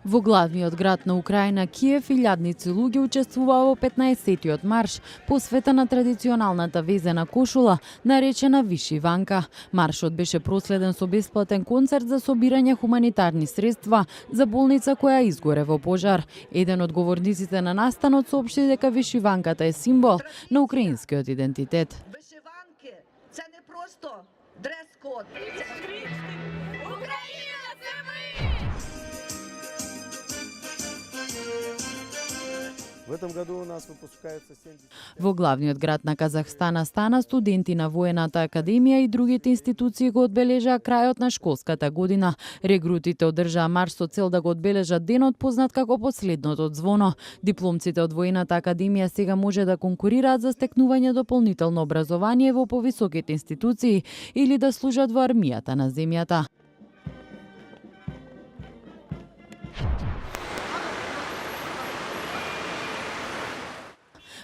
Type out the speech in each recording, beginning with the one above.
Во главниот град на Украина, Киев, илјадници луѓе учествуваа во 15-тиот марш, посветен на традиционалната везена кошула, наречена вишиванка. Маршот беше проследен со бесплатен концерт за собирање хуманитарни средства за болница која изгоре во пожар. Еден од говорниците на настанот соопшти дека вишиванката е символ на украинскиот идентитет. Вишиванки – це не просто дрес-код. Україна – це ми! В этом году у нас выпускается 70... Во главниот град на Казахстан Астана, студенти на Воената академија и другите институции го одбележаа крајот на школската година. Регрутите одржаа марш со цел да го одбележат денот познат како последното звоно. Дипломците од Воената академија сега може да конкурираат за стекнување дополнително образование во повисоките институции или да служат во армијата на земјата.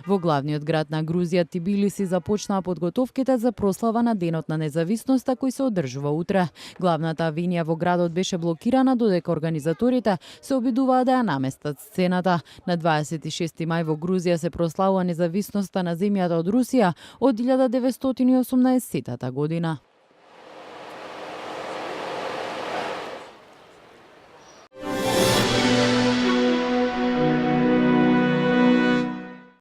Во главниот град на Грузија Тбилиси започнаа подготовките за прослава на Денот на независноста кој се одржува утре. Главната авенија во градот беше блокирана додека организаторите се обидуваа да ја наместат сцената. На 26 мај во Грузија се прославува независноста на земјата од Русија од 1918 година.